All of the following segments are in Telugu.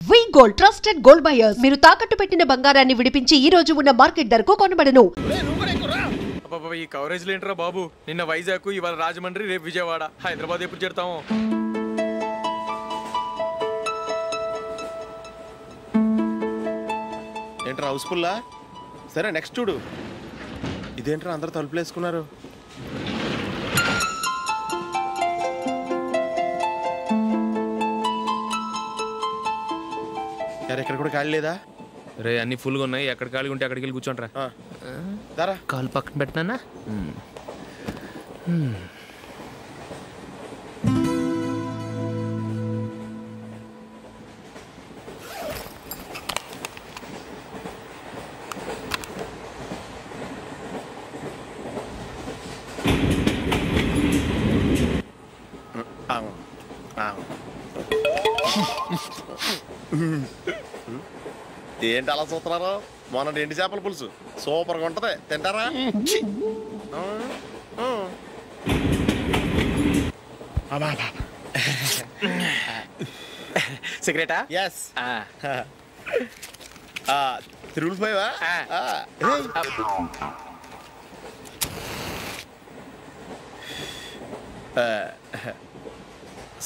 వి గోల్డ్ ట్రస్టెడ్ గోల్డ్ బయర్స్. మీరు తాకట్టు పెట్టిన బంగారాన్ని విడిపించి ఈ రోజు ఉన్న మార్కెట్ ధరకు కొనబడను. ఈ కవరేజ్ లేంట్రా బాబు. నిన్న వైజాగ్, ఇవాళ రాజమండ్రి, రేపు విజయవాడ, హైదరాబాద్ ఎప్పుడు చేరుతాము? ఏంట్రా హౌస్ఫుల్లా? సరే నెక్స్ట్ చూడు. ఇదేంట్రా అందరు తలుపులు వేసుకున్నారు? ఎక్కడ కూడా ఖాళీ లేదా? రే అన్ని ఫుల్గా ఉన్నాయి. ఎక్కడ ఖాళీ ఉంటే అక్కడికి వెళ్ళి కూర్చోంట్రా. దారా కాలు పక్కన పెట్టినా. ఏంటి అలా చూస్తున్నారు? మొన్న ఎండి చేపల పులుసు సూపర్గా ఉంటది, తింటారా? సిగరెటా? ఎస్. తిరుగులు పోయావా?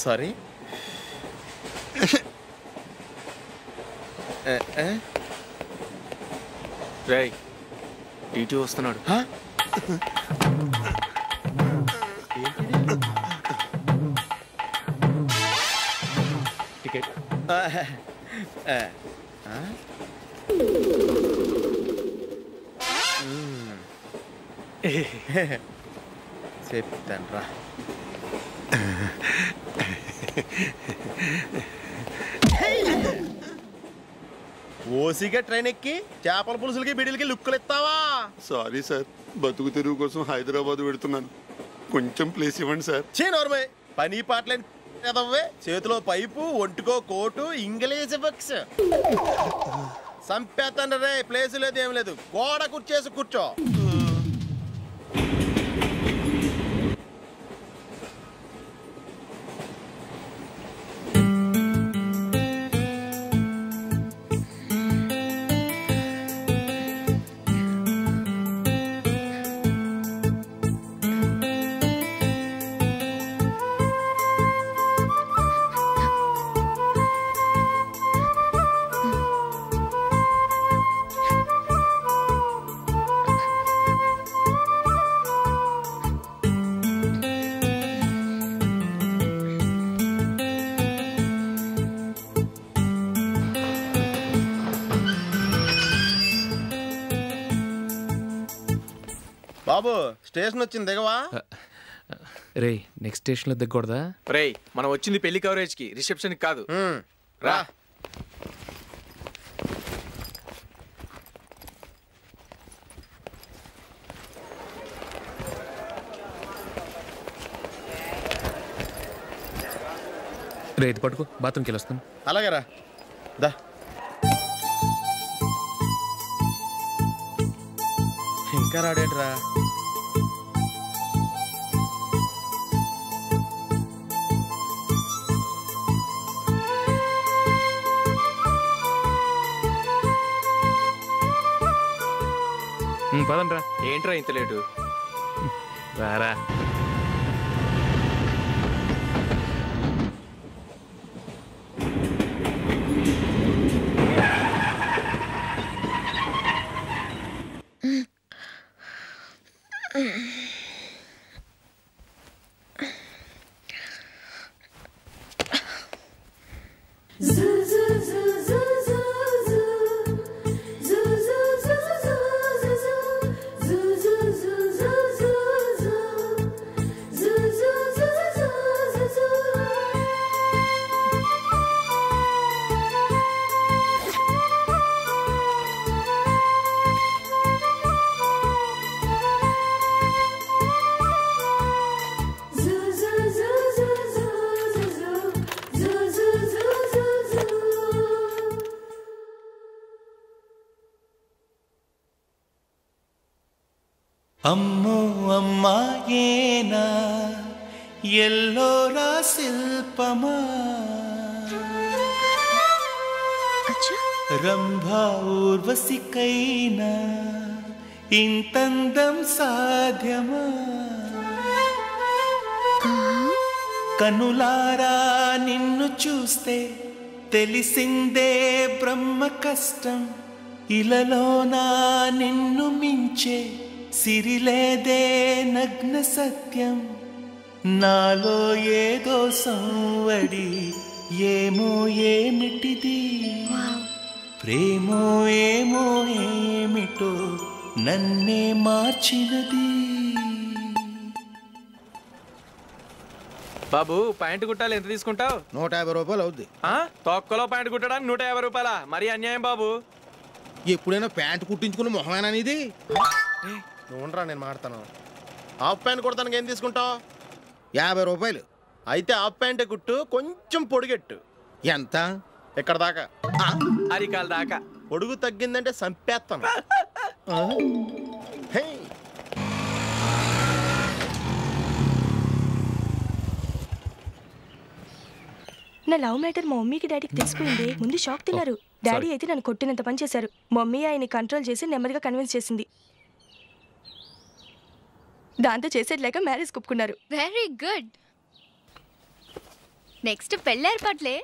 సారీ. రేయ్ టీటీ వస్తున్నాడు. టికెట్. చెప్తాను రా. ఓసిగా ట్రైన్ ఎక్కి చేపల పులుసులకి బిడిలకి లుక్కులు ఇస్తావా? సారీ సార్, బతుకు తెరువు కోసం హైదరాబాద్ పెడుతున్నాను, కొంచెం ప్లేస్ ఇవ్వండి సార్. నోర్మే పని పాటలేని కదవ్వే. చేతిలో పైపు, ఒంటికో కోటు, ఇంగ్లీష్ బుక్స్. సంపేతండ్రి రే. ప్లేస్ లేదు, ఏం లేదు. గోడ కుర్చేసి కూర్చో. బాబు స్టేషన్ వచ్చింది, దిగవా? రే నెక్స్ట్ స్టేషన్ లో దిగకూడదా? రే మనం వచ్చింది పెళ్లి కవరేజ్ కి, రిసెప్షన్ కాదు. రా. రే ఇది పట్టుకో, బాత్రూమ్కి వెళ్ళి వస్తాను. అలాగే రా. దా. ఇంకా రాడేట్రా? పదండ్రా. ఏంట్రా ఇంత లేటు? రారా. అమ్మో అమ్మాయేనా ఎల్లోరా శిల్పమా రంభా ఊర్వశికైనా ఇంతందం సాధ్యమా కనులారా నిన్ను చూస్తే తెలిసిందే బ్రహ్మ కష్టం ఇలలోనా నిన్ను మించే సిరిలేదే నగ్న సత్యం నాలో ఏదో సంవడి ఏమో ఏమిటిది ప్రేమో ఏమో ఏమిటో నన్నే మార్చినది. బాబు ప్యాంటు కుట్టాలి ఎంత తీసుకుంటావు? 150 రూపాయలు అవుద్ది. తొక్కలో ప్యాంటు కుట్టడానికి 150 రూపాయల? మరి అన్యాయం బాబు. ఎప్పుడైనా ప్యాంటు కుట్టించుకుని మొహమేనా ఇది? నువ్వురా నేను మాడతాను. హాఫ్ ప్యాంట్ కుడతానికి ఏం తీసుకుంటావు? 50 రూపాయలు. అయితే హాఫ్ ప్యాంటే కుట్టు, కొంచెం పొడిగెట్టు. ఎంత? ఎక్కడ దాకా? అరికాల దాకా. పొడుగు తగ్గిందంటే సంపేస్తాను. నా లవ్ మ్యాటర్ మా మమ్మీకి డాడీకి తెలిసిపోయింది. ముందు షాక్ తిన్నారు. డాడీ అయితే నన్ను కొట్టినంత పని చేశారు. మమ్మీ ఆయన్ని కంట్రోల్ చేసి నెమ్మదిగా కన్విన్స్ చేసింది. దాంతో చేసేది లేక మ్యారేజ్ ఒప్పుకున్నారు. Very good. నెక్స్ట్ పెళ్ళి ఏర్పాట్లే.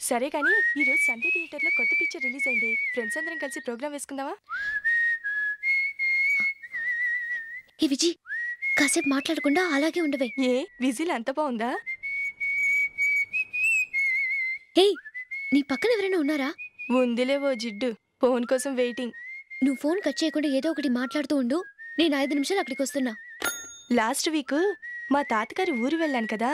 సరే కానీ ఈరోజు సండే థియేటర్లో కొత్త పిక్చర్ రిలీజ్ అయింది. ఫ్రెండ్స్ అందరం కలిసి ప్రోగ్రామ్ వేసుకుందామా? ఏ విజి, కాసేపు మాట్లాడకుండా అలాగే ఉండవే. ఏ విజిల్ అంత బాగుందా? హే, నీ పక్కన ఎవరైనా ఉన్నారా? ఉందిలేవో జిడ్డు, ఫోన్ కోసం వెయిటింగ్. నువ్వు ఫోన్ కట్ చేయకుండా ఏదో ఒకటి మాట్లాడుతూ ఉండు. నేను 5 నిమిషాలు అక్కడికి వస్తున్నా. లాస్ట్ వీక్ మా తాతగారి ఊరు వెళ్ళాను కదా.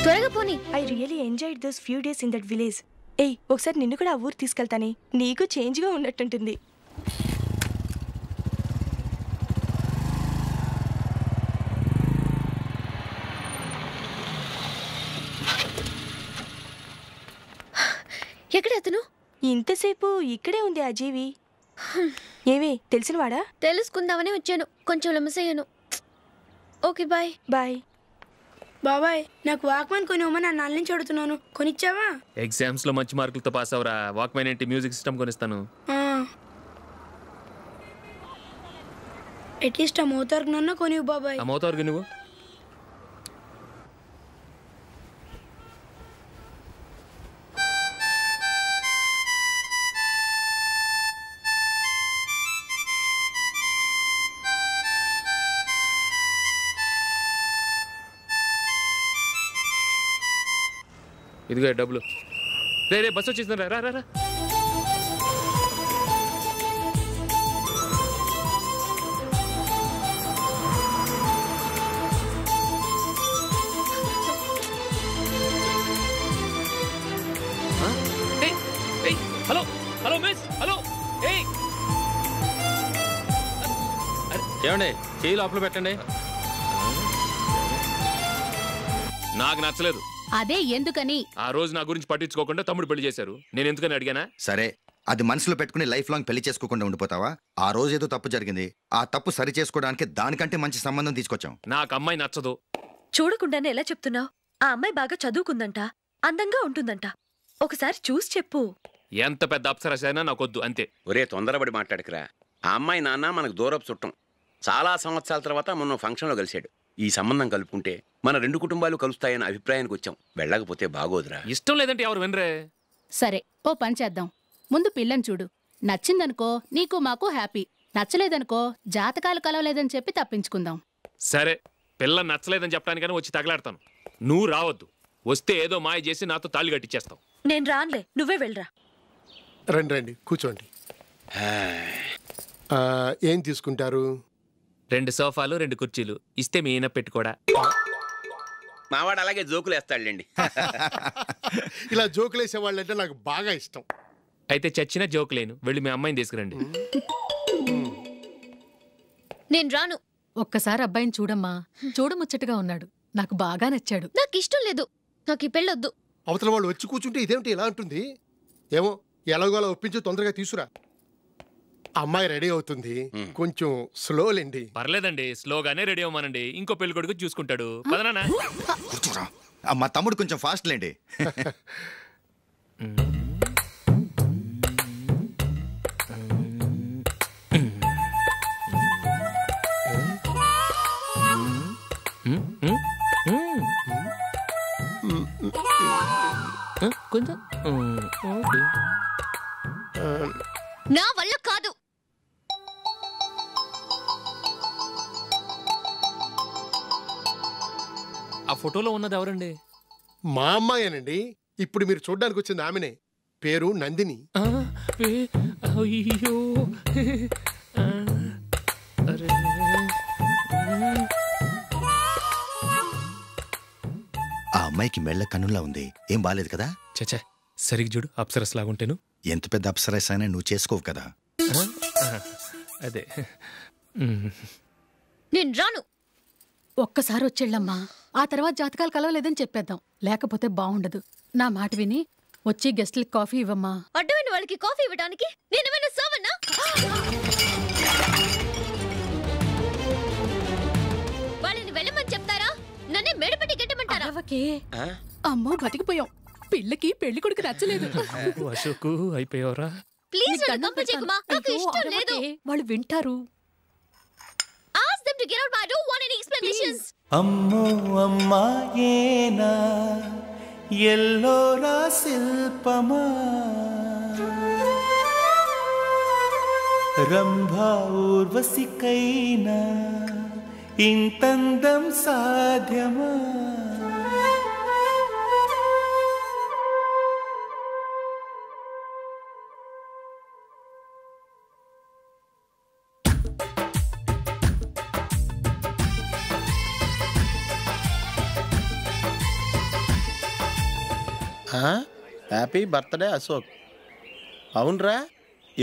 త్వరగా పోనీ. I really enjoyed those few days in that village. ఏయ్, ఒకసారి నిన్ను కూడా ఆ ఊరు తీసుకెళ్తానే. నీకు చేంజ్గా ఉన్నట్టుంటుంది. ఎక్కడ అతను? ఇంతసేపు ఇక్కడే ఉంది ఆ జీవి. ఏవే తెలిసినవాడా? తెలుసుకుందామని వచ్చాను. కొంచెం లెమసయ్యాను. Okay bye. బాయ్. బాబాయ్, నాకు వాక్మాన్ కొనివ్వమని నా నాన్న నుంచి అడుగుతున్నాను. కొనిచ్చావా? ఎగ్జామ్స్ లో మంచి మార్కులతో పాస్ అవరా. వాక్మెన్ ఏంటి, మ్యూజిక్ సిస్టమ్ కొనిస్తాను. అట్లీస్ట్ ఆ మోతార్కు నన్న కొనివ్వు బాబాయ్. ఆ మోతార్కు నువ్వు ఇదిగో డబ్బులు. రే రే బస్సు వచ్చేసింది. రా రా రా. Hello hello miss, hello. ఏమండి, చేయి లోపల పెట్టండి. నాకు నచ్చలేదు. అదే ఎందుకని? ఆ రోజు నా గురించి పట్టించుకోకుండా తమ్ముడు పెళ్లి చేశారు. నేను ఎందుకని అడిగానా? సరే, అది మనసులో పెట్టుకుని లైఫ్ లాంగ్ పెళ్లి చేసుకోకుండా ఉండిపోతావా? ఆ రోజు ఏదో తప్పు జరిగింది. ఆ తప్పు సరి చేసుకోవడానికి దానికంటే మంచి సంబంధం తీసుకొచ్చాం. నాకు అమ్మాయి నచ్చదు. చూడకుండానే ఎలా చెప్తున్నావు? ఆ అమ్మాయి బాగా చదువుకుందంట, అందంగా ఉంటుందంట. ఒకసారి చూసి చెప్పు. ఎంత పెద్ద అప్సరసైనా నాకొద్దు, అంతే. ఒరే తొందరపడి మాట్లాడకురా. ఆ అమ్మాయి నాన్న మనకు దూరపు చుట్టం. చాలా సంవత్సరాల తర్వాత మొన్న ఫంక్షన్లో కలిశాడు. ఈ సంబంధం కలుపుకుంటే మన 2 కుటుంబాలు కలుస్తాయన్న అభిప్రాయానికి వచ్చాం. వెళ్ళకపోతే బాగోదురా. ఇష్టం లేదంటే ఎవరు వినరే. సరే, ఓ పని చేద్దాం. ముందు పిల్లని చూడు. నచ్చిందనుకో నీకు మాకు హ్యాపీ. నచ్చలేదనుకో జాతకాలు కలవలేదని చెప్పి తప్పించుకుందాం. సరే, పిల్ల నచ్చలేదని చెప్పడానికని వచ్చి తగలాడతాను. నువ్వు రావద్దు. వస్తే ఏదో మాయ చేసి నాతో తాళి కట్టించేస్తావు. నేను రాన్లే, నువ్వే వెళ్ళరా. రండి రండి, కూర్చోండి. ఏం తీసుకుంటారు? 2 సోఫాలు 2 కుర్చీలు ఇస్తే మీ ఈయన పెట్టుకోడా. మావాడు అలాగే జోకులు వేస్తాడులేండి. ఇలా జోకులు వేసేవాళ్ళు అంటే నాకు బాగా ఇష్టం. అయితే చచ్చిన జోక్ లేను, వెళ్ళి మీ అమ్మాయిని తీసుకురండి. నేను రాను. ఒక్కసారి అబ్బాయిని చూడమ్మా, చూడముచ్చటగా ఉన్నాడు, నాకు బాగా నచ్చాడు. నాకు ఇష్టం లేదు, నాకు ఈ పెళ్ళొద్దు. అవతల వాళ్ళు వచ్చి కూర్చుంటే ఇదేమిటి ఇలా ఉంటుంది? ఏమో ఎలాగోలా ఒప్పించి తొందరగా తీసుకురా. అమ్మాయి రెడీ అవుతుంది, కొంచెం స్లోలేండి. పర్లేదండి, స్లోగానే రెడీ అవ్వమానండి, ఇంకో పెళ్లి కొడుకు చూసుకుంటాడు. పదనా మా తమ్ముడు కొంచెం ఫాస్ట్ లేండి. కొంచెం నా వల్ల కాదు. ఆ ఫోటోలో ఉన్నది ఎవరండి? మా అమ్మాయేనండి. ఇప్పుడు మీరు చూడ్డానికి వచ్చింది ఆమెనే. పేరు నందిని. అయ్యో ఆ అమ్మాయికి మెళ్ళ కన్నులా ఉంది, ఏం బాలేదు కదా? చచ్చా, సరిగ్గా చూడు, అప్సరస్ లాగుంటేను. ఎంత పెద్ద అప్సరస్ అయినా నువ్వు చేసుకోవు కదా. అదే నేను రాను. ఒక్కసారి వచ్చేళ్ళమ్మా, ఆ తర్వాత జాతకాలు కలవలేదని చెప్పేద్దాం, లేకపోతే బాగుండదు. నా మాట విని వచ్చి గెస్ట్లకి కాఫీ ఇవ్వమ్మా. అడ్డమైన వాళ్ళకి కాఫీ ఇవ్వడానికి నేనేమైనా సోమన్నా? వాళ్ళని వెళ్ళమని చెప్తారా, నన్నే మేడపట్టి గెట్టమంటారా? అమ్మో బతికిపోయాం, పిల్లకి పెళ్లి కొడుకు నచ్చలేదు. అశోకు అయిపోయావరా? ప్లీజ్ నన్ను పంపించేకుమా, నాకు ఇష్టం లేదు. వాళ్ళు వింటారు. Ask them to get out, but I don't want any explanations. అమ్మో అమ్మాయేనా ఎల్లోరా శిల్పమా, రంభా ఊర్వశికైనా ఇంతందం సాధ్యమా? Happy birthday Ashok. అవునరా,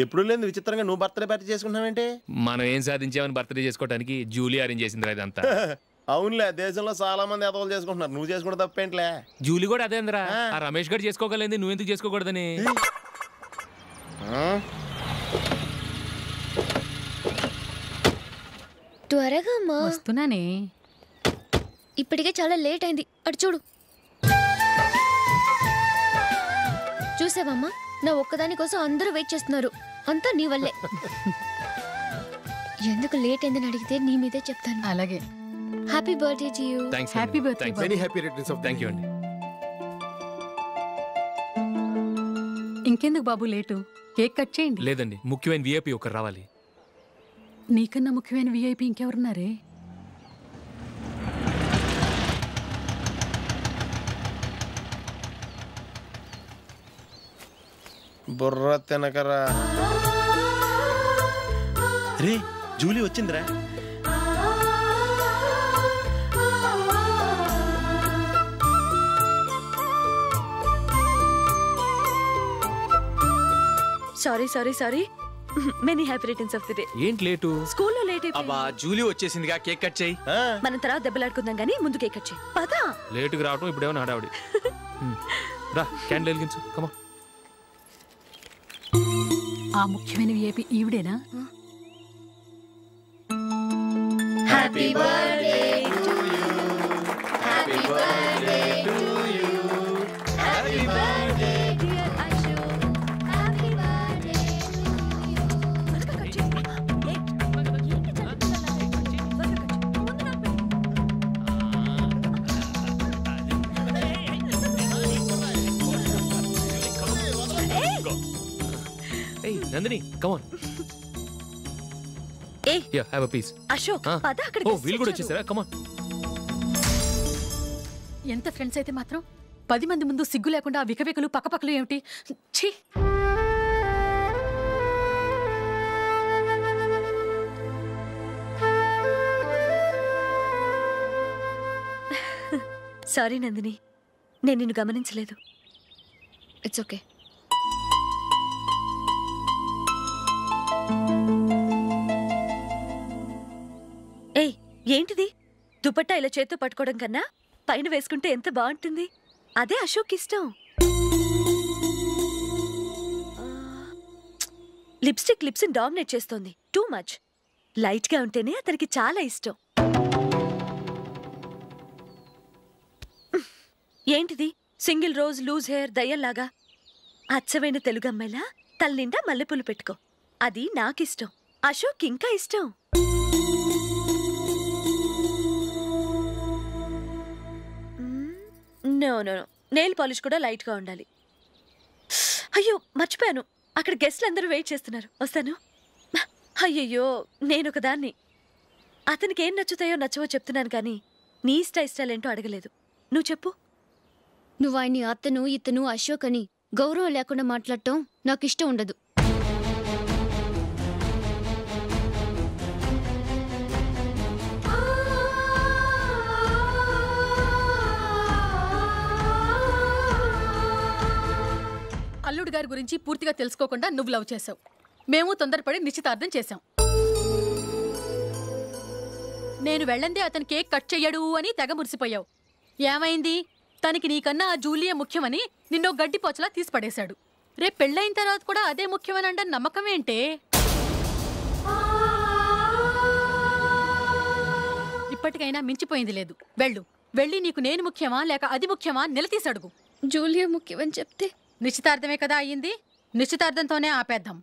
ఎప్పుడు లేదు విచిత్రంగా నువ్వు బర్త్డే పార్టీ చేసుకుంటున్నావేంటి? మనం ఏం సాధించామని బర్త్డే చేసుకోవడానికి జూలీ అరేంజ్ చేసింది ఇదంతా. అవునులే, దేశంలో చాలా మంది ఎదవలు చేసుకుంటున్నారు, నువ్వు చేసుకుంటే తప్పేంట్లే. జూలీ కూడా అదే అందరా, ఆ రమేష్ గారు చేసుకోగలేదు, నువ్వెందుకు చేసుకోకూడదని. త్వరగా అమ్మా. వస్తున్నానే. ఇప్పటికే చాలా లేట్ అయింది, అటు చూడు. చూసావమ్మా, నా ఒక్కదాని కోసం అందరూ వెయిట్ చేస్తున్నారు, అంతా నీ వల్లే. ఎందుకు లేట్ అయిందని అడిగితే నీ మీదే చెప్తాను. అలాగే. Happy birthday to you. Happy birthday. Very happy returns of thank you అండి. ఇంకెందుకు బాబు లేటు, కేక్ కట్ చేయండి. లేదండి, ముఖ్యమైన విఐపి ఒకరు రావాలి. నీకన్నా ముఖ్యమైన విఐపి ఇంకెవరున్నారే? బుర్ర తినకరా. రే, జూలీ వచ్చిందిరా. Sorry many happy returns of the day. ఏంటి లేటు? స్కూల్లో లేట్ అయిపోయింది. అబ్బా, జూలీ వచ్చేసిందిగా, కేక్ కట్ చేయి. మనం తర్వాత దెబ్బలాడుకుందాం గానీ ముందు కేక్ కట్ చేయి. పదా లేటుగా రావటం ఇప్పుడేమో హడావిడి. రా, క్యాండిల్ వెలిగించు, కమా. ఆ ముఖ్యమైన విఐపి ఈవిడేనా? Happy birthday to you, happy birthday to you, happy birthday dear Ashok, happy birthday Nandini, come on. Yeah, have a piece. Ashok, పద అక్కడికి. ఓ, వీళ్ళు కూడా వచ్చేసారా? Come on. ఎంత ఫ్రెండ్స్ అయితే మాత్రం 10 మంది ముందు సిగ్గు లేకుండా వికవికలు పక్కపక్కలు ఏమిటి? ఛీ! సారీ నందిని, నేను నిన్ను గమనించలేదు. It's okay. ఏయ్, ఏంటిది? దుపట్టా ఇలా చేత్తో పట్టుకోవడం కన్నా పైన వేసుకుంటే ఎంత బాగుంటుంది. అదే అశోక్ ఇష్టం. లిప్స్టిక్ లిప్స్ని డామినేట్ చేస్తోంది. Too much. లైట్గా ఉంటేనే అతనికి చాలా ఇష్టం. ఏంటిది? సింగిల్ రోజ్ లూజ్ హెయిర్ దయ్యంలాగా. అచ్చమైన తెలుగు అమ్మాయిలా తల్లిండా మల్లెపూలు పెట్టుకో. అది నాకిష్టం. అశోక్ ఇంకా ఇష్టం. No no no, nail polish కూడా లైట్గా ఉండాలి. అయ్యో మర్చిపోయాను, అక్కడ గెస్ట్లు అందరూ వెయిట్ చేస్తున్నారు. వస్తాను. అయ్యయ్యో, నేను ఒకదాన్ని. అతనికి ఏం నచ్చుతాయో నచ్చవో చెప్తున్నాను కానీ నీ ఇష్టాలేంటో అడగలేదు. నువ్వు చెప్పు. నువ్వు ఆయన్ని అతను ఇతను అశోక్ అని గౌరవం లేకుండా మాట్లాడటం నాకు ఇష్టం ఉండదు. అల్లుడు గారి గురించి పూర్తిగా తెలుసుకోకుండా నువ్వు లవ్ చేసావు. మేము తొందరపడి నిశ్చితార్థం చేశాం. నేను వెళ్ళందే అతను కేక్ కట్ చెయ్యడు అని తెగ మురిసిపోయావు. ఏమైంది? తనకి నీకన్నా ఆ జూలియే ముఖ్యమని నిన్నో గడ్డిపోచలా తీసి పడేశాడు. రేపు పెళ్ళైన తర్వాత కూడా అదే ముఖ్యమని అంటే నమ్మకం ఏంటే? ఇప్పటికైనా మించిపోయింది లేదు. వెళ్ళి నీకు నేను ముఖ్యమా లేక అది ముఖ్యమా నిలదీసడుగు. జూలియా ముఖ్యమని చెప్తే నిశ్చితార్థమే కదా అయ్యింది. నిశ్చితార్థంతోనే ఆపేద్దాం.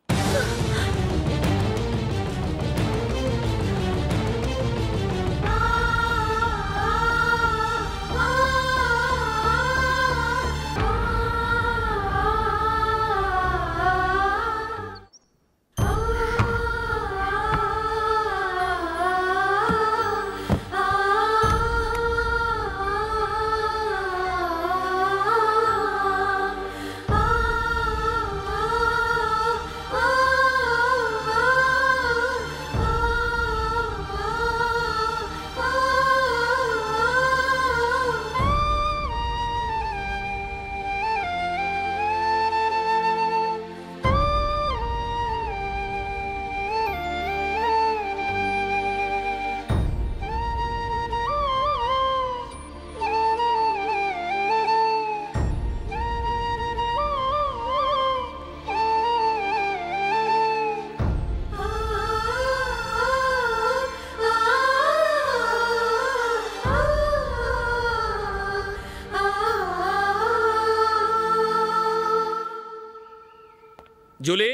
Julie,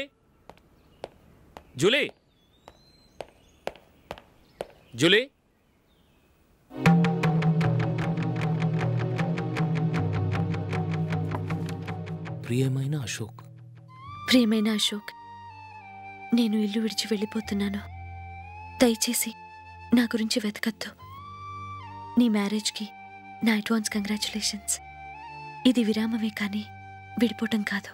Julie, Julie. ప్రియమైన అశోక్, ప్రియమైన అశోక్, నేను ఇల్లు విడిచి వెళ్ళిపోతున్నాను. దయచేసి నా గురించి వెతకద్దు. నీ మ్యారేజ్కి నా అడ్వాన్స్ కంగ్రాచులేషన్స్. ఇది విరామమే కానీ విడిపోవటం కాదు.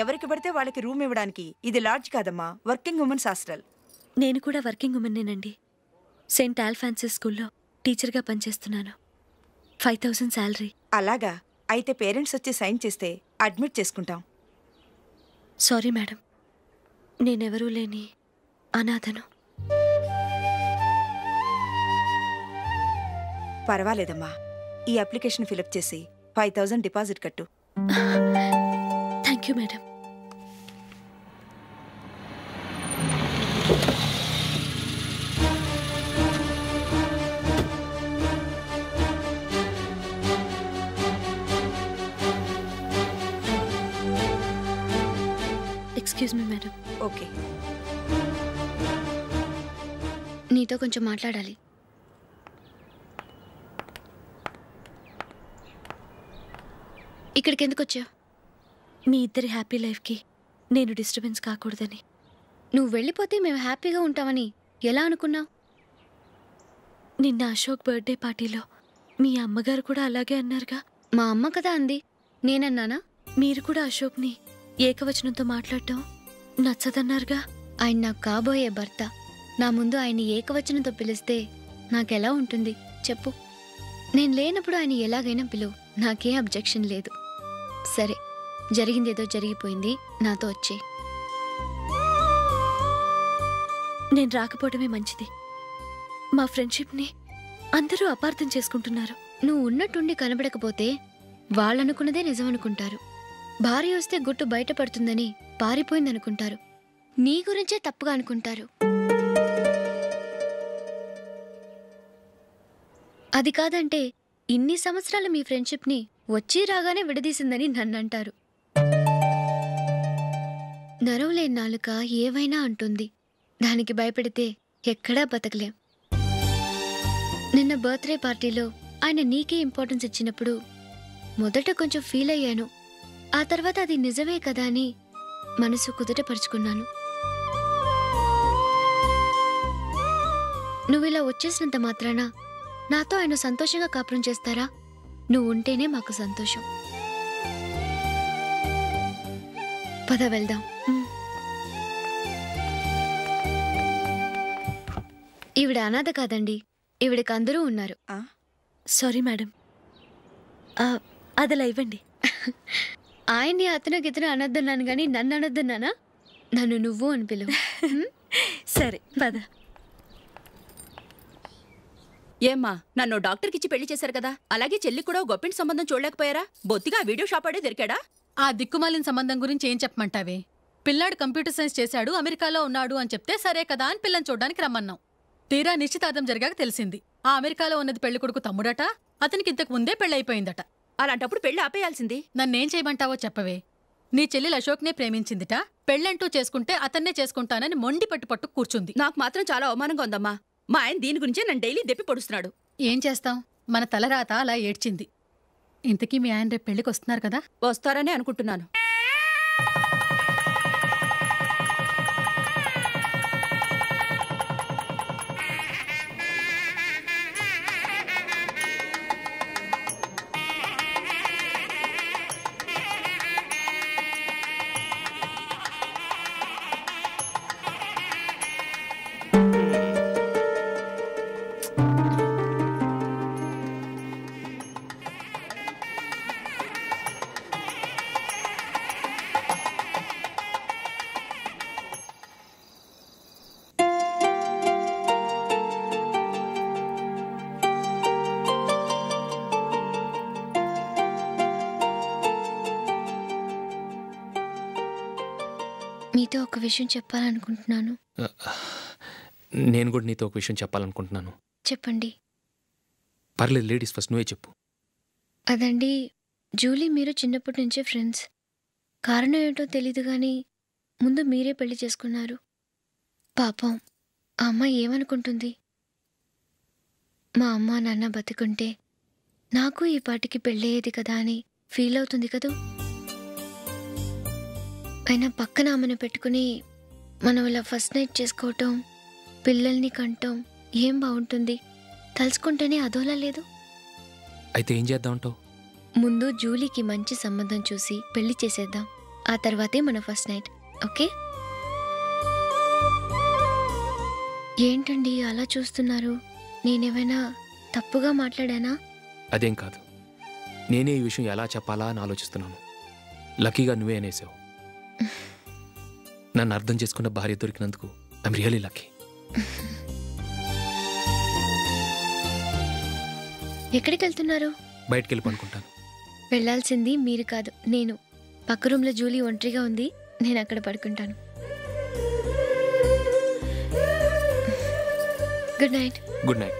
ఎవరికి పడితే వాళ్ళకి రూమ్ ఇవ్వడానికి ఇది లాడ్జ్ కాదమ్మా, వర్కింగ్ ఉమెన్స్ హాస్టల్. నేను కూడా వర్కింగ్ ఉమెన్నేనండి. సెయింట్ ఆల్ఫాన్సిస్ స్కూల్లో టీచర్గా పనిచేస్తున్నాను. 5000 శాలరీ. అలాగా? అయితే పేరెంట్స్ వచ్చి సైన్ చేస్తే అడ్మిట్ చేసుకుంటాం. సారీ మేడం, నేనెవరూ లేని అనాథను. పర్వాలేదమ్మా, ఈ అప్లికేషన్ ఫిలప్ చేసి 5000 డిపాజిట్ కట్టు. Thank you madam. Excuse me madam. Okay. నీతో కొంచెం మాట్లాడాలి. ఇక్కడికి ఎందుకు వచ్చావు? మీ ఇద్దరి హ్యాపీ లైఫ్కి నేను డిస్టర్బెన్స్ కాకూడదని. నువ్వు వెళ్ళిపోతే మేము హ్యాపీగా ఉంటామని ఎలా అనుకున్నావు? నిన్న అశోక్ బర్త్డే పార్టీలో మీ అమ్మగారు కూడా అలాగే అన్నారుగా. మా అమ్మ కదా అంది, నేనన్నానా? మీరు కూడా అశోక్ని ఏకవచనంతో మాట్లాడటం నచ్చదన్నారుగా. ఆయన నాకు కాబోయే భర్త. నా ముందు ఆయన్ని ఏకవచనంతో పిలిస్తే నాకెలా ఉంటుంది చెప్పు? నేను లేనప్పుడు ఆయన ఎలాగైనా పిలువు, నాకే అబ్జెక్షన్ లేదు. సరే, జరిగిందేదో జరిగిపోయింది, నాతో వచ్చే. నేను రాకపోవడమే మంచిది. మా ఫ్రెండ్షిప్ని అందరూ అపార్థం చేసుకుంటున్నారు. నువ్వు ఉన్నట్టుండి కనబడకపోతే వాళ్ళనుకున్నదే నిజమనుకుంటారు. భార్య వస్తే గుట్టు బయటపడుతుందని పారిపోయిందనుకుంటారు. నీ గురించే తప్పుగా అనుకుంటారు. అది కాదంటే ఇన్ని సంవత్సరాలు మీ ఫ్రెండ్షిప్ని వచ్చి రాగానే విడదీసిందని నన్నంటారు. నరవలేని నాలుక ఏవైనా అంటుంది. దానికి భయపెడితే ఎక్కడా బతకలేం. నిన్న బర్త్డే పార్టీలో ఆయన నీకే ఇంపార్టెన్స్ ఇచ్చినప్పుడు మొదట కొంచెం ఫీల్ అయ్యాను. ఆ తర్వాత అది నిజమే కదా అని మనసు కుదుటపరుచుకున్నాను. నువ్విలా వచ్చేసినంత మాత్రాన నాతో ఆయన సంతోషంగా కాపురం చేస్తారా? నువ్వు ఉంటేనే మాకు సంతోషం. పద వెళ్దాం. ఈవిడ అనాథ కాదండి, ఈవిడకి అందరూ ఉన్నారు. సారీ మేడం, అదలా ఇవ్వండి. ఆయన్ని అతను గితను అనొద్దన్నాను గాని నన్ను అనొద్దన్నానా? నన్ను నువ్వు అని పిలువు. సరే పద. ఏమ్మా, నన్ను డాక్టర్కిచ్చి పెళ్లి చేశారు కదా, అలాగే చెల్లి కూడా గొప్పింటి సంబంధం చూడలేకపోయారా? బొత్తిగా వీడియో షాప్ ఆడే దొరికాడా? ఆ దిక్కుమాలిన సంబంధం గురించి ఏం చెప్పమంటావే? పిల్లాడు కంప్యూటర్ సైన్స్ చేశాడు, అమెరికాలో ఉన్నాడు అని చెప్తే సరే కదా అని పిల్లని చూడడానికి రమ్మన్నాం. తీరా నిశ్చితార్థం జరిగాక తెలిసింది ఆ అమెరికాలో ఉన్నది పెళ్లి కొడుకు తమ్ముడట, అతనికి ఇంతకు ముందే పెళ్ళైపోయిందట. అలాంటప్పుడు పెళ్లి ఆపేయాల్సింది. నన్నేం చేయమంటావో చెప్పవే? నీ చెల్లెలు అశోక్నే ప్రేమించిందిట, పెళ్ళంటూ చేసుకుంటే అతన్నే చేసుకుంటానని మొండి పట్టు కూర్చుంది. నాకు మాత్రం చాలా అవమానంగా ఉందమ్మా. మా ఆయన దీని గురించే నన్ను డైలీ దెప్పి పొడుస్తున్నాడు. ఏం చేస్తాం, మన తలరాత అలా ఏడ్చింది. ఇంతకీ మీ ఆయన రేపు పెళ్లికి వస్తున్నారు కదా? వస్తారనే అనుకుంటున్నాను. మీతో ఒక విషయం చెప్పాలనుకుంటున్నాను. నేను కూడా నీతో ఒక విషయం చెప్పాలనుకుంటున్నాను. చెప్పండి. పర్లేదు, లేడీస్ ఫస్ట్, నువ్వే చెప్పు. అదండి, జూలీ మీరు చిన్నప్పటి నుంచే ఫ్రెండ్స్. కారణం ఏంటో తెలీదు కానీ ముందు మీరే పెళ్లి చేసుకున్నారు. పాపం ఆ అమ్మాయి ఏమనుకుంటుంది? మా అమ్మ నాన్న బతికుంటే నాకు ఈ పాటికి పెళ్ళయ్యేది కదా అని ఫీల్ అవుతుంది కదూ. అయినా పక్కన ఆమెను పెట్టుకుని మనం ఇలా ఫస్ట్ నైట్ చేసుకోవటం, పిల్లల్ని కంటాం ఏం బాగుంటుంది? తలుచుకుంటేనే అదోలా లేదు. అయితే ఏం చేద్దామంటావు? ముందు జూలీకి మంచి సంబంధం చూసి పెళ్లి చేసేద్దాం, ఆ తర్వాతే మన ఫస్ట్ నైట్. ఓకే? ఏంటండి అలా చూస్తున్నారు? నేనేమైనా తప్పుగా మాట్లాడానా? అదేం కాదు, నేనే ఈ విషయం ఎలా చెప్పాలా అని ఆలోచిస్తున్నాను. లక్కీగా నువ్వే అనేసావు. నన్ను అర్థం చేసుకున్న భార్య దొరికినందుకు ఐఎమ్ రియలీ లక్కీ. ఎక్కడికి వెళ్తున్నారు? బయటికి వెళ్ళి పనుకుంటాను. వెళ్లాల్సింది మీరు కాదు, నేను. పక్క రూమ్లో జూలీ ఒంటరిగా ఉంది, నేను అక్కడ పడుకుంటాను. Good night. Good night.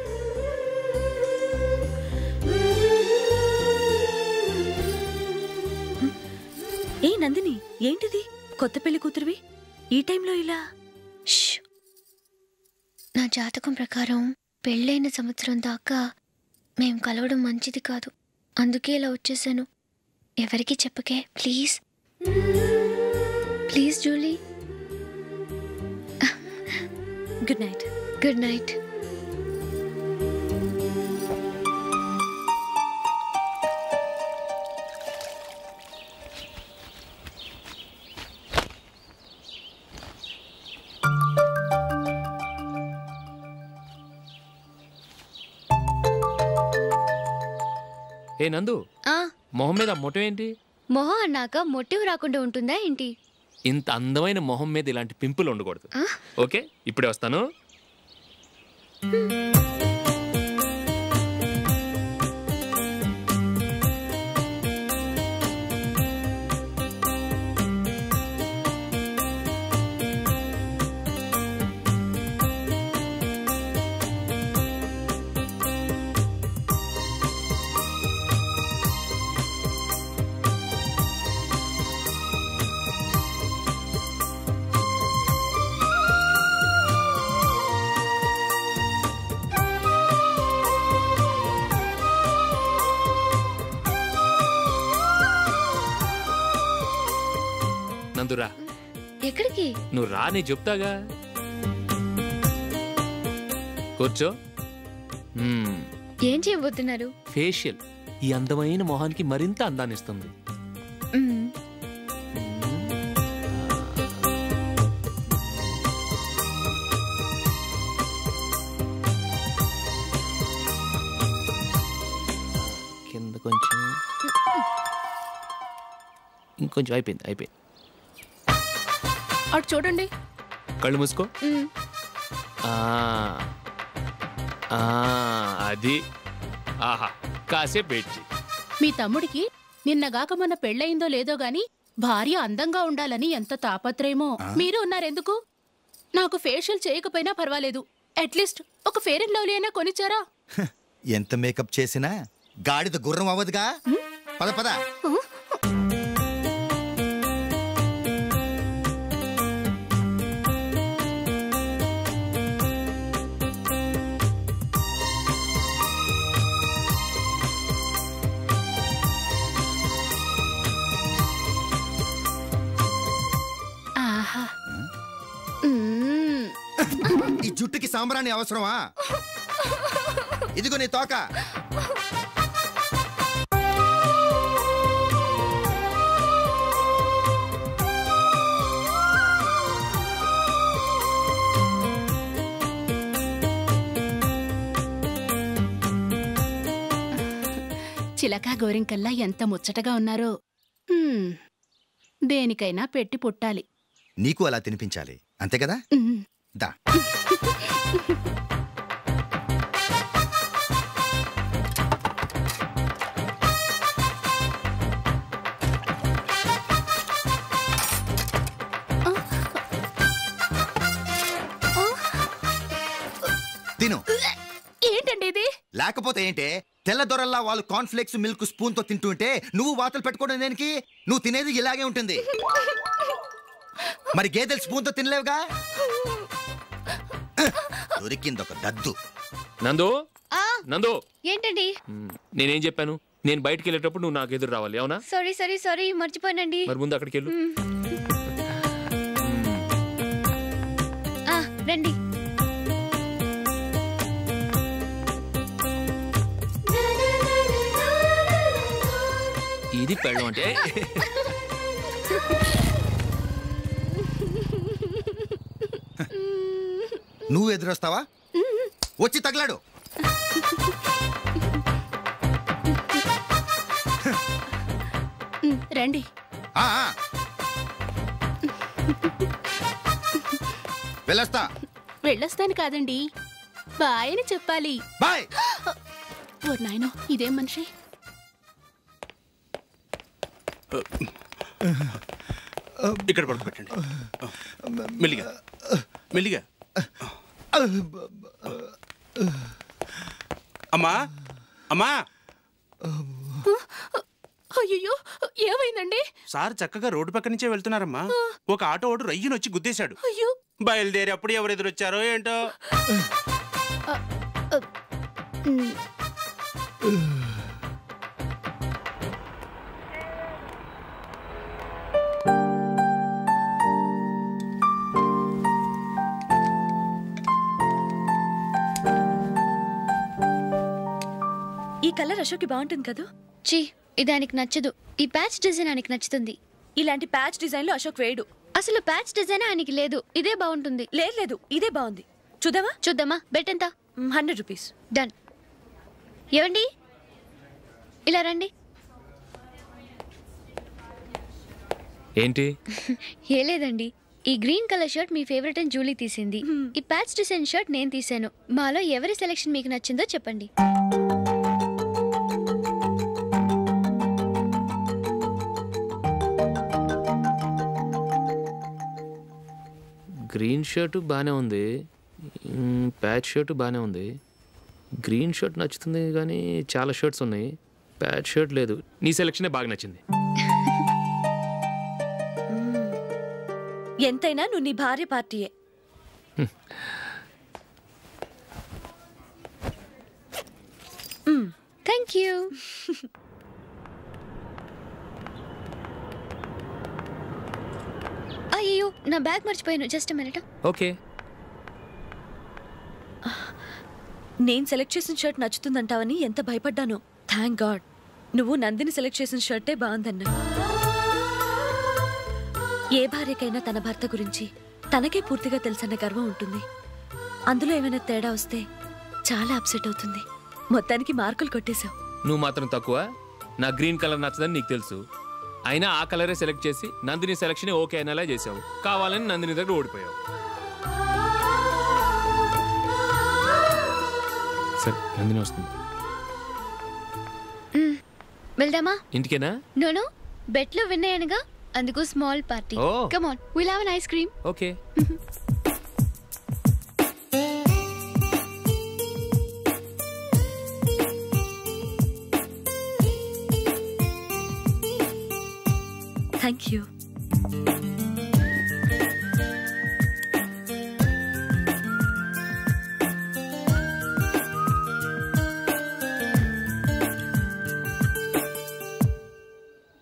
ఏ నందిని, ఏంటిది? కొత్త పెళ్లి కూతురువి ఈ టైంలో ఇలా? నా జాతకం ప్రకారం పెళ్ళైన సంవత్సరం దాకా మేం కలవడం మంచిది కాదు, అందుకే ఇలా వచ్చేసాను. ఎవరికి చెప్పకే please please Julie. Good night. Good night. ఏ నందు, మొహం మీద మొట్టం ఏంటి? మొహం అన్నాక మొటివ్ రాకుండా ఉంటుందా ఏంటి? ఇంత అందమైన మొహం మీద ఇలాంటి పింపుల్ ఉండకూడదు. ఓకే, ఇప్పుడే వస్తాను. నందురా. ఎక్కడికి? నువ్వు రా, నీ చెప్తాగా. కూర్చో. ఏం చేయబోతున్నారు? ఫేషియల్ ఈ అందమైన మొహానికి మరింత అందాన్ని ఇస్తుంది. కింద కొంచెం, ఇంకొంచెం. అయిపోయింది. అటు చూడండి. కళ్ళు మూసుకో. అది. ఆహా, కాసేపు వెయిట్ చెయ్యి. మీ తమ్ముడికి నిన్నగాక మొన్న పెళ్ళయిందో లేదో గాని భార్య అందంగా ఉండాలని ఎంత తాపత్రయమో. మీరు ఉన్నారెందుకు? నాకు ఫేషియల్ చేయకపోయినా పర్వాలేదు, అట్లీస్ట్ ఒక ఫేర్ అండ్ లవ్లీ అయినా కొనిచ్చారా? ఎంత మేకప్ చేసినా గాడిద గుర్రం అవ్వదుగా. పద పద. ఈ జుట్టుకి సాంబ్రాణి అవసరమా? ఇదిగో నీ తోక. చిలకా గోరింకల్లా ఎంత ముచ్చటగా ఉన్నారో. దేనికైనా పెట్టి పుట్టాలి. నీకు అలా తినిపించాలి, అంతే కదా? దా. తిను. ఏంటండి ఇది? లేకపోతే ఏంటే, తెల్ల దొరల్లా వాళ్ళు కార్న్ఫ్లేక్స్ మిల్క్ స్పూన్ తో తింటుంటే నువ్వు వాతలు పెట్టుకోవడం దేనికి? నువ్వు తినేది ఇలాగే ఉంటుంది. మరి గేదెలు స్పూన్ తో తినలేవుగా. దొరికింది ఒక దద్దు. నందు, నందు. ఏంటండి? నేనేం చెప్పాను? నేను బయటికి వెళ్ళేటప్పుడు నువ్వు నాకు ఎదురు రావాలి, అవునా? సారీ మర్చిపోయానండి. మరి ముందు అక్కడికి వెళ్ళు. రండి. ఇది పెళ్ళం అంటే. నువ్వు ఎదురొస్తావా? వచ్చి తగలాడు. రండి. వెళ్ళొస్తాను కాదండి, బాయ్ అని చెప్పాలి. బాయ్. ఓ నాయనో, ఇదేం మనిషి? ఇక్కడ పడుకోబెట్టండి. మెల్లిగా మెల్లిగా. అమ్మా అమ్మా. అయ్యో, ఏమైందండి? సార్ చక్కగా రోడ్డు పక్క నుంచే వెళ్తున్నారమ్మా. ఒక ఆటో ఓడు రయ్యనొచ్చి గుద్దేశాడు. బయలుదేరి అప్పుడు ఎవరు ఎదురొచ్చారో ఏంటో. కలర్ అశోక్కి బాగుంటుంది కదా? చీ, ఇది ఆయనకి నచ్చదు. ఈ ప్యాచ్ డిజైన్ ఆయనకి నచ్చుతుంది. ఇలాంటి ప్యాచ్ డిజైన్లో అశోక్ వేయడు. అసలు ప్యాచ్ డిజైన్ ఆయనకి లేదు. ఇదే బాగుంటుంది. లేదు, ఇదే బాగుంది. చూద్దామా? చూద్దామా. బెట్ ఎంత? 100 రూపీస్. డన్. ఏవండి, ఇలా రండి. ఏంటి? ఏ లేదండి, ఈ గ్రీన్ కలర్ షర్ట్ మీ ఫేవరెట్ అని జూలీ తీసింది. ఈ ప్యాచ్ డిజైన్ షర్ట్ నేను తీసాను. మాలో ఎవరి సెలెక్షన్ మీకు నచ్చిందో చెప్పండి. గ్రీన్ షర్ట్ బాగానే ఉంది, ప్యాచ్ షర్ట్ బాగానే ఉంది. గ్రీన్ షర్ట్ నచ్చుతుంది కానీ చాలా షర్ట్స్ ఉన్నాయి, ప్యాచ్ షర్ట్ లేదు. నీ సెలెక్షనే బాగా నచ్చింది. ఎంతైనా నువ్వు నీ భార్య పార్టీయే. Thank you. అయ్యో, నా బ్యాగ్ మర్చిపోయాను. Just minute. ఓకే. నేను సెలెక్ట్ చేసిన షర్ట్ నచ్చుతుందంటావని ఎంత భయపడ్డాను. థ్యాంక్ గాడ్ నువ్వు నందిని సెలెక్ట్ చేసిన షర్టే బాగుందన్నా. ఏ భార్యకైనా తన భర్త గురించి తనకే పూర్తిగా తెలుసన్న గర్వం ఉంటుంది. అందులో ఏమైనా తేడా వస్తే చాలా అప్సెట్ అవుతుంది. మొత్తానికి మార్కులు కొట్టేశావు. నువ్వు మాత్రం తక్కువ. నా గ్రీన్ కలర్ నచ్చదని నీకు తెలుసు, అయినా ఆ కలరే సెలెక్ట్ చేసి నందిని సెలెక్షన్ ఓకే అనేలా చేసావు. కావాలని నందిని దగ్గర ఓడిపోయావు. సరే, నందిని వస్తుంది. వెళ్దామా? ఇంటికేనా? నోను, బెట్లో విన్నాయనగా, అందుకు small party. Come on, will have an ice cream. Okay. Thank you.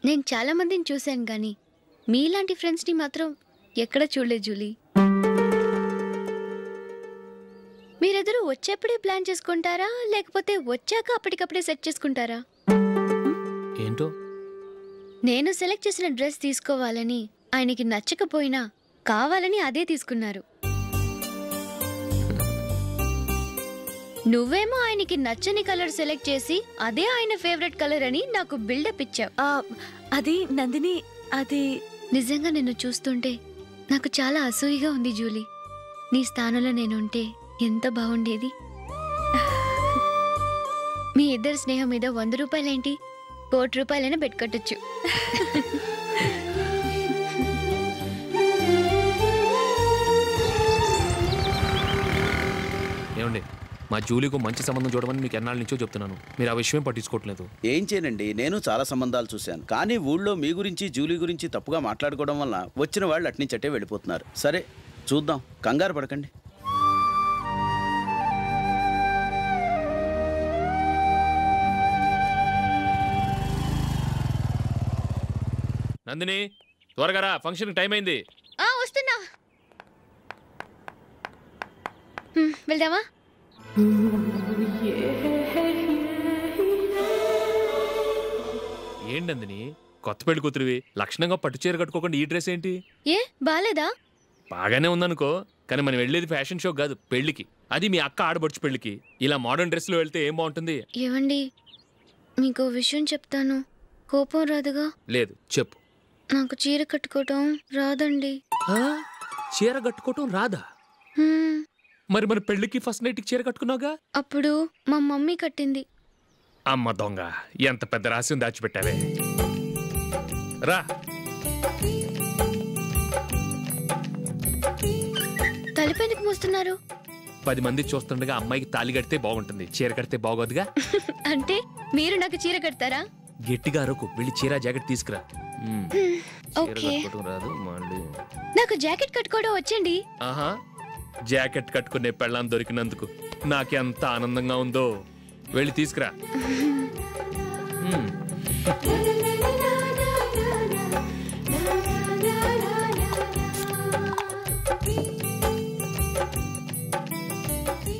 నేను చాలా మందిని చూశాను కానీ మీలాంటి ఫ్రెండ్స్ని మాత్రం ఎక్కడ చూడలేదు జూలీ. మీరెదరూ వచ్చేప్పుడే ప్లాన్ చేసుకుంటారా, లేకపోతే వచ్చాక అప్పటికప్పుడే సెట్ చేసుకుంటారా? ఏంటో, నేను సెలెక్ట్ చేసిన డ్రెస్ తీసుకోవాలని ఆయనకి నచ్చకపోయినా కావాలని అదే తీసుకున్నారు. నువ్వేమో ఆయనకి నచ్చని కలర్ సెలెక్ట్ చేసి అదే ఆయన ఫేవరెట్ కలర్ అని నాకు బిల్డప్ ఇచ్చావు. అది నందిని, అది నిజంగా నిన్ను చూస్తుంటే నాకు చాలా అసూయగా ఉంది జూలీ. నీ స్థానంలో నేనుంటే ఎంత బాగుండేది. మీ ఇద్దరు స్నేహం మీద 100 రూపాయలేంటి, 1 కోటి రూపాయలైనా పెట్టుకట్టచ్చు. ఏమండి, మా జూలీకు మంచి సంబంధం చూడమని మీకు ఎన్నాళ్ళ నుంచో చెప్తున్నాను, మీరు ఆ విషయం పట్టించుకోవట్లేదు. ఏం చేయనండి, నేను చాలా సంబంధాలు చూశాను, కానీ ఊళ్ళో మీ గురించి జూలీ గురించి తప్పుగా మాట్లాడుకోవడం వల్ల వచ్చిన వాళ్ళు అట్నుంచటే వెళ్ళిపోతున్నారు. సరే చూద్దాం, కంగారు పడకండి. నందిని, త్వరగా రా, ఫంక్షన్ టైం అయింది. వస్తున్నా. వెళ్దామా? ఏంటి నందిని, కొత్త పెళ్లి కూతురివి, లక్షణంగా పట్టు చీర కట్టుకోకుండా ఈ డ్రెస్ ఏంటి? ఏ బాలేదా? బాగానే ఉందనుకో, కానీ మనం వెళ్ళేది ఫ్యాషన్ షో కాదు, పెళ్లికి. అది మీ అక్క ఆడబడుచు పెళ్లికి. ఇలా మోడర్న్ డ్రెస్ లో వెళ్తే ఏం బాగుంటుంది? ఏవండి, మీకు విషయం చెప్తాను, కోపం రాదుగా? లేదు, చెప్పు. నాకు చీర కట్టుకోవటం రాదండి. చీర కట్టుకోవటం రాదా? మరి మన పెళ్లికి ఫస్ట్ నైట్ చీర కట్టుకున్నావుగా? అప్పుడు మా మమ్మీ కట్టింది. అమ్మ దొంగ, ఎంత పెద్ద రహస్యం దాచిపెట్టావే. రా. తలుపెందుకు మూస్తున్నారు? 10 మంది చూస్తుండగా అమ్మాయికి తాళి కడితే బాగుంటుంది, చీర కడితే బాగోదుగా. అంటే మీరు నాకు చీర కడతారా? గట్టిగా అరకు, వెళ్ళి చీర జాకెట్ తీసుకురా. ఓకే. రాదు మళ్ళీ. నాకు జాకెట్ కట్టుకోవడం వచ్చండి. ఆహా, జాకెట్ కట్టుకునే పెళ్ళాం దొరికినందుకు నాకెంత ఆనందంగా ఉందో. వెళ్ళి తీసుకురా.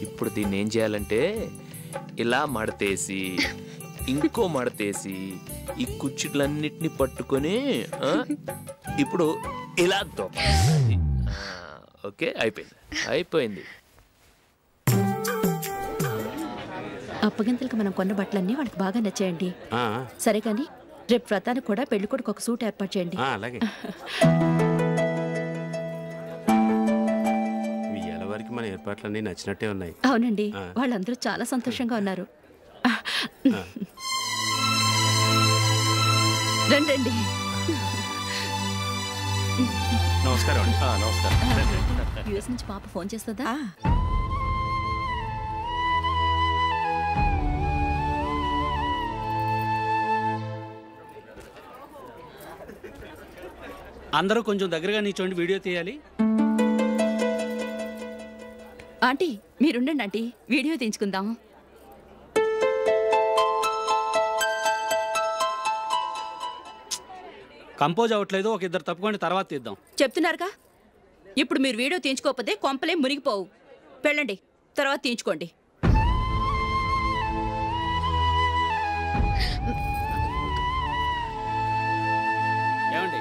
ఇప్పుడు దీన్ని ఏం చేయాలంటే, ఇలా మడతేసి ఇంకో మడతేసి ఈ కుచ్చిట్లన్నిటిని పట్టుకొని ఇప్పుడు ఇలా దొక్కాలి. ఓకే, అయిపోయింది. అప్పగింతలకు మనం కొన్న బట్టలన్నీ వాళ్ళకి బాగా నచ్చాయండి. సరే కానీ రేపు వ్రతానికి కూడా పెళ్లి కొడుకు ఒక సూట్ ఏర్పాటు చేయండి. అలాగే. వరకు మన ఏర్పాట్లన్నీ నచ్చినట్టే ఉన్నాయి. అవునండి, వాళ్ళందరూ చాలా సంతోషంగా ఉన్నారు. రండి. నమస్కారం. నమస్కారం. యూఎస్ నుంచి పాప ఫోన్ చేస్తుందా? అందరూ కొంచెం దగ్గరగా నిల్చోండి, వీడియో తీయాలి. ఆంటీ మీరుండండి ఆంటీ, వీడియో తీయించుకుందాం. కంపోజ్ అవ్వట్లేదు, ఒక ఇద్దరు తప్పుకొని తర్వాత తీద్దాం. చెప్తున్నారుగా, ఇప్పుడు మీరు వీడియో తీయించుకోకపోతే కొంపలే మునిగిపోవు. వెళ్ళండి, తర్వాత తీయించుకోండి. ఏమండి,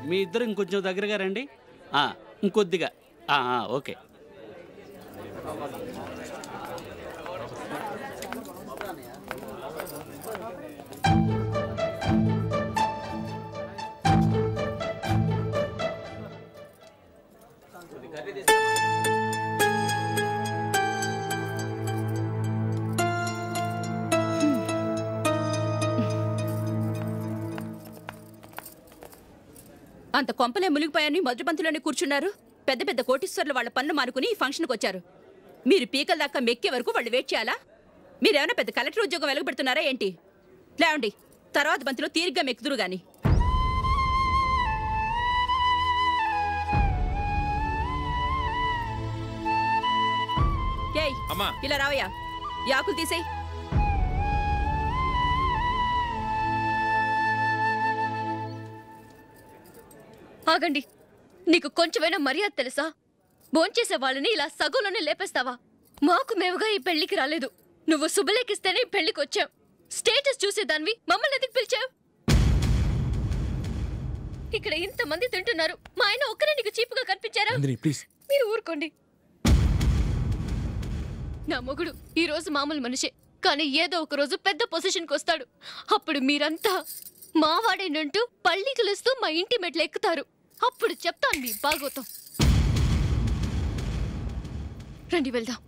మీ ఇద్దరు ఇంకొంచెం దగ్గరగా రండి. ఇంకొద్దిగా. ఓకే. అంత కొంపలే మునిగిపోయాని మధురబంతులోనే కూర్చున్నారు. పెద్ద పెద్ద కోటీశ్వర్లు వాళ్ళ పన్ను మానుకుని ఈ ఫంక్షన్కి వచ్చారు. మీరు పీకల దాకా మెక్కే వరకు వాళ్ళు వెయిట్ చేయాలా? మీరేమైనా పెద్ద కలెక్టర్ ఉద్యోగం వెలగబెడుతున్నారా ఏంటి? లేవండి, తర్వాత బంతిలో తీరిగ్గా మెక్కుదురు గాని. ఏయ్, ఇలా రావయ్యా, యాకులు తీసేయ్. ఆగండి, నీకు కొంచెమైనా మర్యాద తెలుసా? భోంచేసే వాళ్ళని ఇలా సగంలోనే లేపేస్తావా? మాకు మేముగా ఈ పెళ్లికి రాలేదు. నువ్వు శుభలేఖిస్తేనే ఈ పెళ్లికి వచ్చావు. స్టేటస్ చూసేదానివి మమ్మల్ని ఎందుకు పిలిచావు? ఇక్కడ ఇంతమంది తింటున్నారు, మా ఆయన ఒక్కరే నీకు చీపుగా కనిపించారా? మీరు ఊరుకోండి. నా మొగుడు ఈ రోజు మామూలు మనిషే, కానీ ఏదో ఒక రోజు పెద్ద పొజిషన్కి వస్తాడు. అప్పుడు మీరంతా మావాడేనంటూ పళ్ళికలుస్తూ మా ఇంటి మెట్లు ఎక్కుతారు. అప్పుడు చెప్తాను మీ బాగోతం. రండి వెళ్దాం.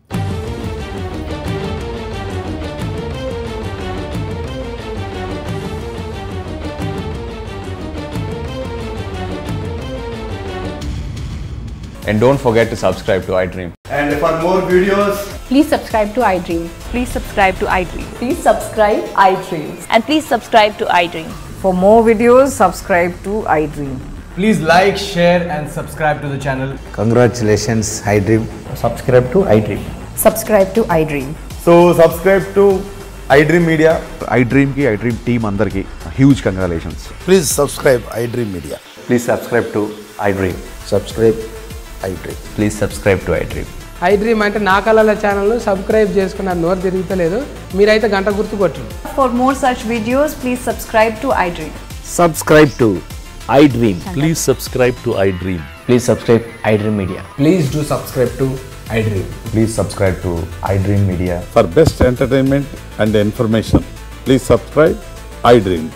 And don't forget to subscribe to iDream. And for more videos, please subscribe to iDream. Please subscribe to iDream. Please subscribe iDream. And please subscribe to iDream. For more videos, subscribe to iDream. please like, share and subscribe to the channel. Congratulations, iDream. Subscribe to iDream. Subscribe to iDream. So subscribe to iDream Media. iDream ki iDream team andarki huge congratulations. Please subscribe iDream Media. Please subscribe to iDream. Subscribe iDream. Please subscribe to iDream. iDream అంటే నా కళల ఛానల్ సబ్స్క్రైబ్ చేసుకున్న నోరు తిరుగుతలేదు, మీరైతే గంట గుర్తు కొట్టండి. For more such videos, please subscribe to iDream. Subscribe to iDream. Please subscribe to iDream. Please subscribe iDream Media. Please do subscribe to iDream. Please subscribe to iDream Media. For best entertainment and information, please subscribe iDream.